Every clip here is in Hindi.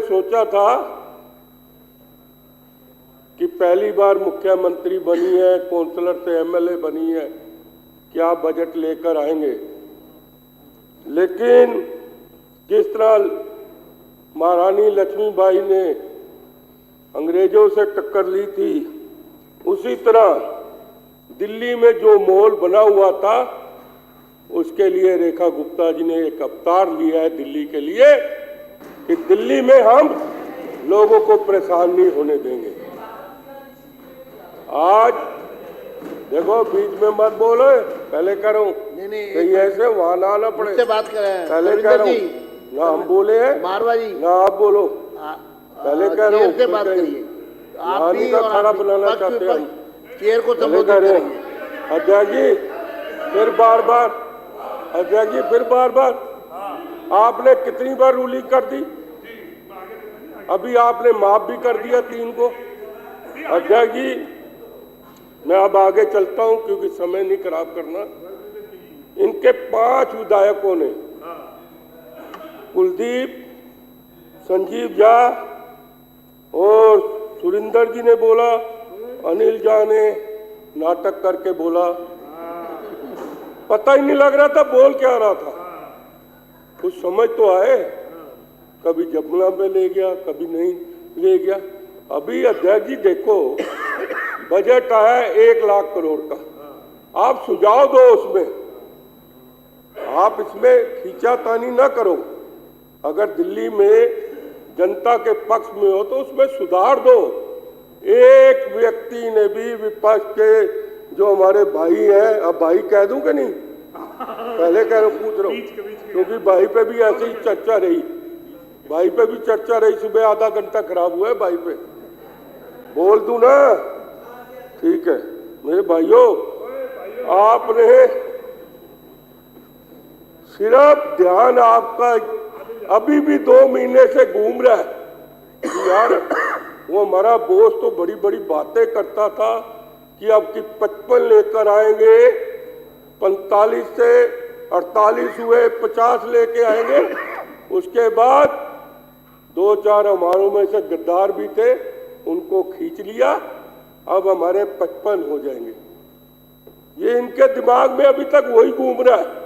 सोचा था कि पहली बार मुख्यमंत्री बनी है, काउंसलर से एमएलए बनी है, क्या बजट लेकर आएंगे। लेकिन जिस तरह महारानी लक्ष्मीबाई ने अंग्रेजों से टक्कर ली थी, उसी तरह दिल्ली में जो माहौल बना हुआ था, उसके लिए रेखा गुप्ता जी ने एक अवतार लिया है दिल्ली के लिए कि दिल्ली में हम लोगों को परेशान नहीं होने देंगे। आज देखो, बीच में मत बोलो, पहले कह रहा हूँ कहीं ऐसे वहां ना आना पड़े। बात कर रहे हैं पहले कह रहा हूँ ना हम बोले हैं, ना आप बोलो। पहले कह रहा हूँ कहानी का खाना बनाना चाहते हैं हम। चेयर को संबोधित करेंगे। अध्यक्ष जी फिर बार बार, अध्यक्ष जी फिर बार बार, आपने कितनी बार रूलिंग कर दी? अभी आपने माफ भी कर दिया 3 को। अध्यक्ष जी मैं अब आगे चलता हूं क्योंकि समय नहीं खराब करना। इनके 5 विधायकों ने, कुलदीप, संजीव झा और सुरिंदर जी ने बोला, अनिल झा ने नाटक करके बोला, पता ही नहीं लग रहा था बोल क्या रहा था। कुछ समझ तो आए, कभी जमुना में ले गया, कभी नहीं ले गया। अभी अध्यक्ष जी देखो, बजट आया 1 लाख करोड़ का, आप सुझाव दो उसमें, आप इसमें खींचातानी ना करो। अगर दिल्ली में जनता के पक्ष में हो तो उसमें सुधार दो। एक व्यक्ति ने भी विपक्ष के जो हमारे भाई हैं, अब भाई कह दूं कि नहीं, पहले कह रहा हूं, पूछ रहा हूं, क्योंकि भाई पे भी ऐसी ही चर्चा रही, भाई पे भी चर्चा रही, सुबह आधा घंटा खराब हुआ है भाई पे, बोल दूं ना? ठीक है मेरे भाइयों, आपने सिर्फ ध्यान आपका अभी भी 2 महीने से घूम रहा है यार। वो हमारा बॉस तो बड़ी बड़ी बातें करता था कि अब की 55 लेकर आएंगे, 45 से 48 हुए, 50 लेके आएंगे। उसके बाद 2-4 हमारों में से गद्दार भी थे, उनको खींच लिया, अब हमारे 55 हो जाएंगे। ये इनके दिमाग में अभी तक वही घूम रहा है।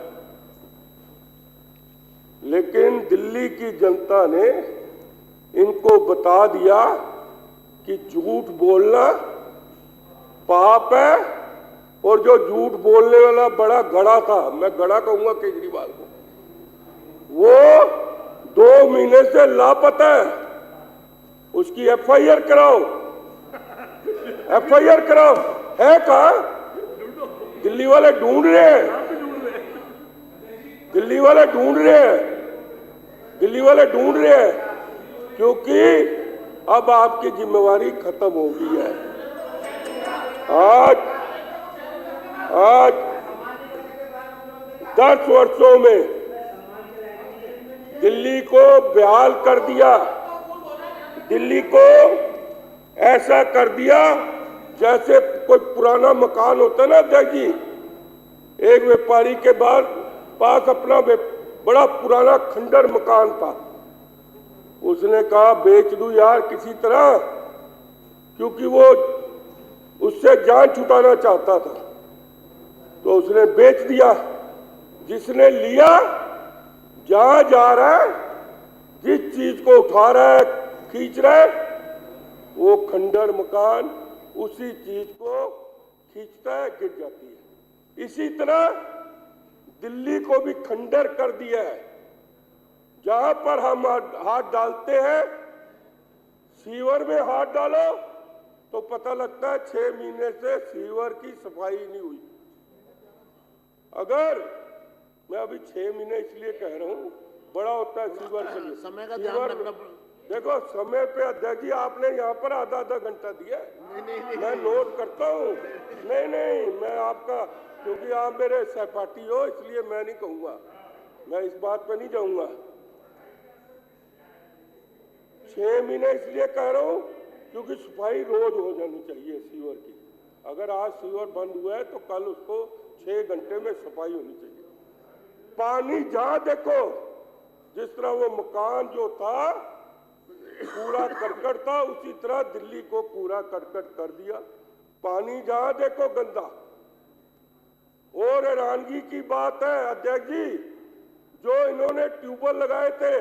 लेकिन दिल्ली की जनता ने इनको बता दिया कि झूठ बोलना पाप है, और जो झूठ बोलने वाला बड़ा गड़ा था, मैं गड़ा कहूंगा केजरीवाल को, वो 2 महीने से लापता है। उसकी एफआईआर कराओ, एफआईआर कराओ। है कहां? दिल्ली वाले ढूंढ रहे हैं, दिल्ली वाले ढूंढ रहे हैं, दिल्ली वाले ढूंढ रहे हैं, क्योंकि अब आपकी जिम्मेवारी खत्म हो गई है। आज 10 वर्षों में दिल्ली को बेहाल कर दिया, दिल्ली को ऐसा कर दिया जैसे कोई पुराना मकान होता ना अध्यक्ष जी। एक व्यापारी के पास अपना बड़ा पुराना खंडर मकान था, उसने कहा बेच दूं यार किसी तरह, क्योंकि वो उससे जान छुटाना चाहता था, तो उसने बेच दिया। जिसने लिया, जहां जा रहा है, जिस चीज को उठा रहा है, खींच रहा है, वो खंडर मकान उसी चीज को खींचता है, गिर जाती है। इसी तरह दिल्ली को भी खंडर कर दिया है। जहां पर हम हाथ डालते हैं, सीवर में हाथ डालो तो पता लगता है 6 महीने से सीवर की सफाई नहीं हुई। अगर मैं अभी 6 महीने इसलिए कह रहा हूं, बड़ा होता है सीवर के लिए, समय का ध्यान रखना। देखो समय पे अध्यक्ष जी आपने यहाँ पर आधा घंटा दिया, मैं नोट करता हूँ। नहीं मैं आपका, क्योंकि आप मेरे सहपाठी हो, इसलिए मैं नहीं कहूंगा, मैं इस बात पे नहीं जाऊंगा। 6 महीने इसलिए कह रहा हूं क्योंकि सफाई रोज हो जानी चाहिए सीवर की। अगर आज सीवर बंद हुआ है तो कल उसको 6 घंटे में सफाई होनी चाहिए। पानी जहां देखो, जिस तरह वो मकान जो था था उसी तरह दिल्ली को कूड़ा करकट कर दिया। पानी जहां देखो गंदा। और हैरानगी की बात है अध्यक्ष जी, जो इन्होंने ट्यूबवेल लगाए थे,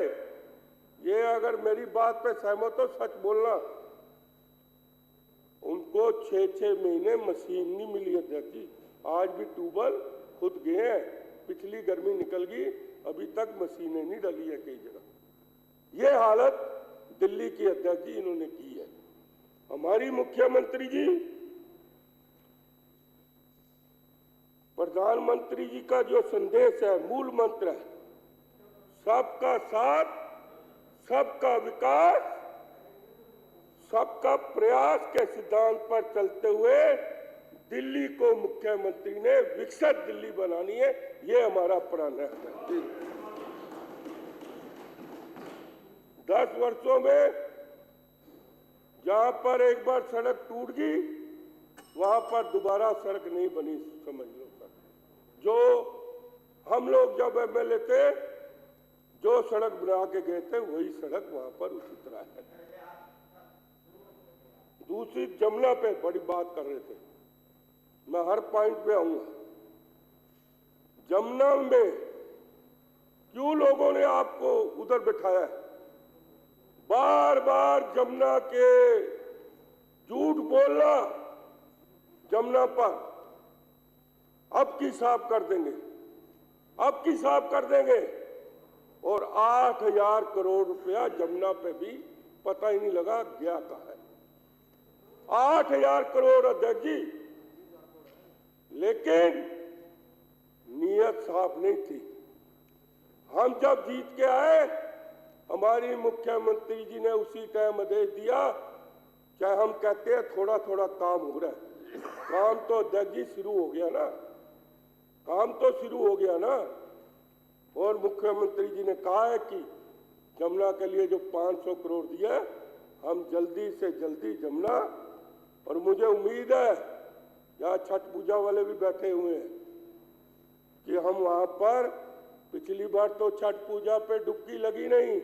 ये अगर मेरी बात पे सहमत हो सच बोलना, उनको 6-6 महीने मशीन नहीं मिली अध्यक्ष जी। आज भी ट्यूबवेल खुद गए हैं, पिछली गर्मी निकल गई, अभी तक मशीनें नहीं डली है कई जगह। ये हालत दिल्ली की अध्यक्ष जी इन्होंने की है। हमारी मुख्यमंत्री जी, प्रधानमंत्री जी का जो संदेश है, मूल मंत्र है, सबका साथ, सबका विकास, सबका प्रयास के सिद्धांत पर चलते हुए दिल्ली को मुख्यमंत्री ने विकसित दिल्ली बनानी है, ये हमारा प्रण है। 10 वर्षों में जहां पर एक बार सड़क टूट गई, वहां पर दोबारा सड़क नहीं बनी, समझ लो सर। जो हम लोग जब एमएलए थे, जो सड़क बना के गए थे, वही सड़क वहां पर उसी तरह है। दूसरी, जमुना पे बड़ी बात कर रहे थे, मैं हर पॉइंट पे आऊंगा। जमुना में क्यों लोगों ने आपको उधर बिठाया है? बार बार जमुना के झूठ बोलना, जमुना पर अब की साफ कर देंगे, अब की साफ कर देंगे। और 8,000 करोड़ रुपया जमुना पे भी पता ही नहीं लगा गया कहाँ है। 8,000 करोड़ अध्यक्ष जी, लेकिन नीयत साफ नहीं थी। हम जब जीत के आए, हमारी मुख्यमंत्री जी ने उसी टाइम आदेश दिया, चाहे हम कहते हैं थोड़ा थोड़ा काम हो रहा है, काम तो अध्यक्ष जी शुरू हो गया ना, काम तो शुरू हो गया ना। और मुख्यमंत्री जी ने कहा है कि जमुना के लिए जो 500 करोड़ दिया, हम जल्दी से जल्दी जमुना, और मुझे उम्मीद है यहाँ छठ पूजा वाले भी बैठे हुए हैं कि हम वहां पर, पिछली बार तो छठ पूजा पे डुबकी लगी नहीं,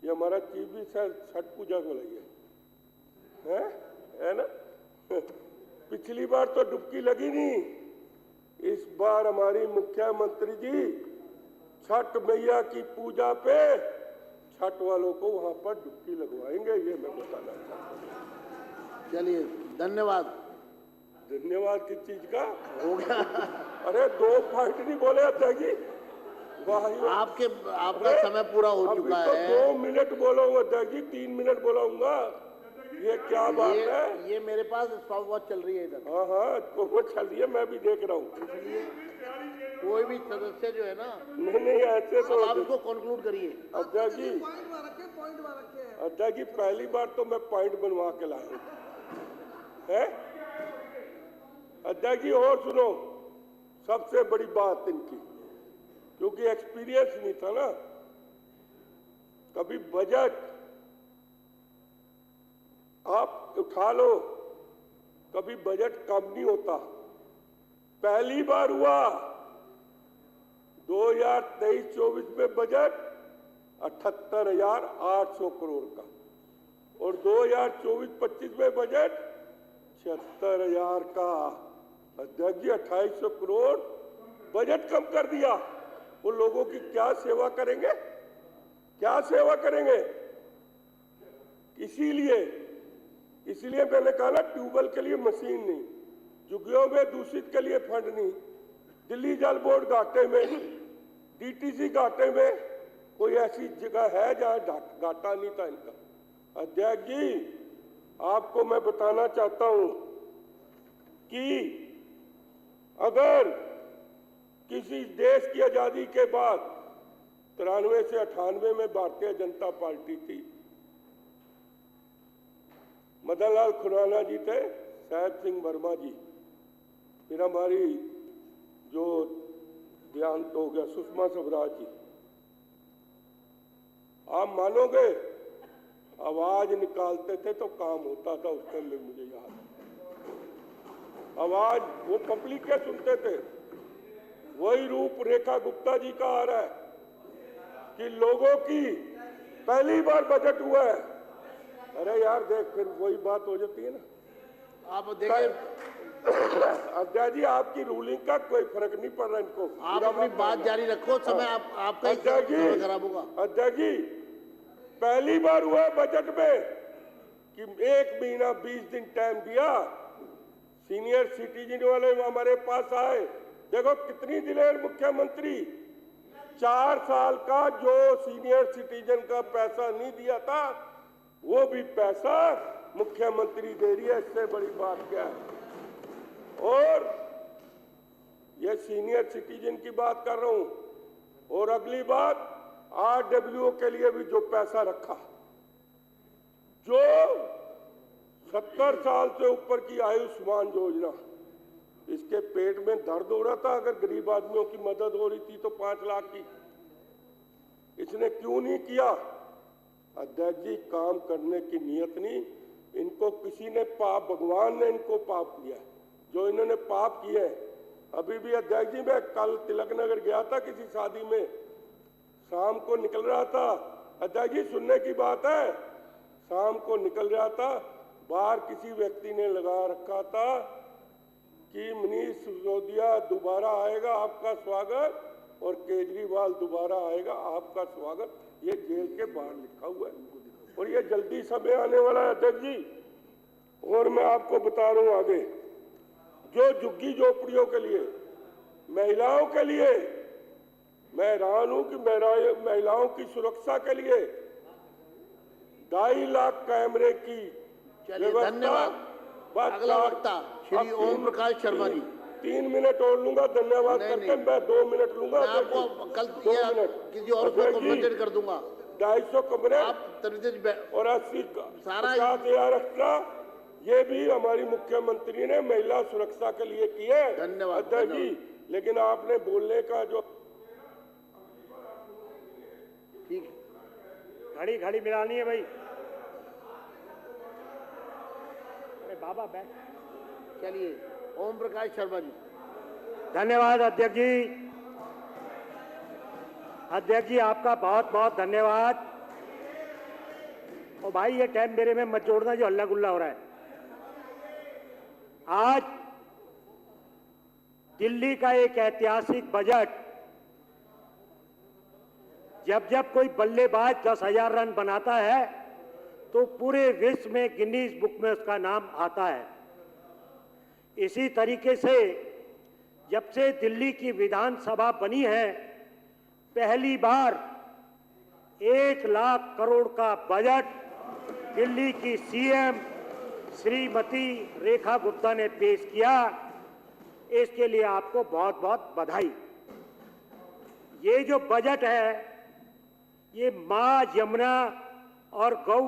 ये हमारा चीफ भी छठ पूजा को लगी है ना पिछली बार तो डुबकी लगी नहीं, इस बार हमारी मुख्यमंत्री जी छठ मैया की पूजा पे छठ वालों को वहां पर डुबकी लगवाएंगे, ये मैं बताना चाहता हूँ। चलिए, धन्यवाद। धन्यवाद किस चीज का हो गया? अरे 2 पॉइंट नहीं बोले अध्यक्ष जी, आपका समय पूरा हो चुका है। 2 मिनट बोलूंगा अध्यक्ष जी, 3 मिनट बोलाऊंगा, ये क्या बात है? ये मेरे पास स्टॉप वॉच चल रही है इधर। हाँ वो चल रही है, मैं भी देख रहा हूँ। कोई भी सदस्य जो है ना, नहीं ऐसे तो आप इसको कंक्लूड करिए। अध्यक्ष जी, अध्यक्ष जी, पहली बार तो मैं पॉइंट बनवा के लाया है अध्यक्ष जी। और सुनो, सबसे बड़ी बात इनकी, क्योंकि एक्सपीरियंस नहीं था ना, कभी बजट आप उठा लो, कभी बजट कम नहीं होता। पहली बार हुआ 2023-24 में बजट 78,800 करोड़ का, और 2024-25 में बजट 76,000 का। अध्यक्ष जी, 2,800 करोड़ बजट कम कर दिया। वो लोगों की क्या सेवा करेंगे, क्या सेवा करेंगे? इसीलिए मैंने कहा ना, ट्यूबवेल के लिए मशीन नहीं, झुग्गियों में दूषित के लिए फंड नहीं, दिल्ली जल बोर्ड घाटे में, डीटीसी घाटे में, कोई ऐसी जगह है जहां घाटा नहीं था इनका। अध्यक्ष जी, आपको मैं बताना चाहता हूं कि अगर किसी देश की आजादी के बाद 93 से 98 में भारतीय जनता पार्टी थी, मदन लाल खुराना जी थे, साहेब सिंह वर्मा जी, फिर हमारी जो देहांत हो गया सुषमा स्वराज जी। आप मानोगे, आवाज निकालते थे तो काम होता था उस टाइम में, मुझे याद है। आवाज वो पब्लिक के सुनते थे। वही रूप रेखा गुप्ता जी का आ रहा है कि लोगों की पहली बार बजट हुआ है, अरे यार देख, फिर वही बात हो जाती है ना। आप देखिए, अध्यक्ष जी, आपकी रूलिंग का कोई फर्क नहीं पड़ रहा इनको। आप अपनी बात जारी रखो, समय आपका ही अध्यक्ष समय खराब होगा। जी, अध्यक्ष जी, पहली बार हुआ बजट में कि 1 महीना 20 दिन टाइम दिया, सीनियर सिटीजन वाले हमारे पास आए। देखो कितनी दिलेर मुख्यमंत्री, 4 साल का जो सीनियर सिटीजन का पैसा नहीं दिया था वो भी पैसा मुख्यमंत्री दे रही है। इससे बड़ी बात क्या है? और ये सीनियर सिटीजन की बात कर रहा हूं। और अगली बात, RWO के लिए भी जो पैसा रखा, जो 70 साल से ऊपर की आयुष्मान योजना, इसके पेट में दर्द हो रहा था अगर गरीब आदमियों की मदद हो रही थी तो 5 लाख की, इसने क्यों नहीं किया? अध्यक्ष जी, काम करने की नियत नहीं, इनको किसी ने पाप, भगवान ने इनको पाप किया जो इन्होंने पाप किए। अभी भी अध्यक्ष जी, मैं कल तिलक नगर गया था किसी शादी में, शाम को निकल रहा था, अध्यक्ष जी सुनने की बात है, शाम को निकल रहा था, बाहर किसी व्यक्ति ने लगा रखा था कि मनीष सिसोदिया दोबारा आएगा आपका स्वागत, और केजरीवाल दोबारा आएगा आपका स्वागत। ये जेल के बाहर लिखा हुआ है और ये जल्दी समय आने वाला है अध्यक्ष जी। और मैं आपको बता रहा हूं आगे, जो झुग्गी झोपड़ियों के लिए, महिलाओं के लिए, मैं हैरान हूं कि महिलाओं की सुरक्षा के लिए 2.5 लाख कैमरे की चलिए, धन्यवाद। अगला वक्ता श्री ओम प्रकाश शर्मा जी। 3 मिनट और लूंगा, धन्यवाद करके मैं 2 मिनट लूंगा। मैं आपको कल किसी और को कॉम्पेंसेट कर दूंगा। 250 कमरे और 80 सारा 50,000 एक्स्ट्रा, ये भी हमारी मुख्यमंत्री ने महिला सुरक्षा के लिए किए। धन्यवाद अध्यक्ष जी, लेकिन आपने बोलने का जो ठीक, घड़ी मिलानी है भाई। अरे बाबा बैठ। चलिए, ओम प्रकाश शर्मा जी। धन्यवाद अध्यक्ष जी। अध्यक्ष जी, आपका बहुत बहुत धन्यवाद। और भाई ये टाइम मेरे में मत जोड़ना जो हल्ला गुल्ला हो रहा है। आज दिल्ली का एक ऐतिहासिक बजट, जब कोई बल्लेबाज 10,000 रन बनाता है तो पूरे विश्व में गिनीज बुक में उसका नाम आता है। इसी तरीके से जब से दिल्ली की विधानसभा बनी है, पहली बार 1 लाख करोड़ का बजट दिल्ली की सीएम श्रीमती रेखा गुप्ता ने पेश किया। इसके लिए आपको बहुत बहुत बधाई। ये जो बजट है, ये मां यमुना और गौ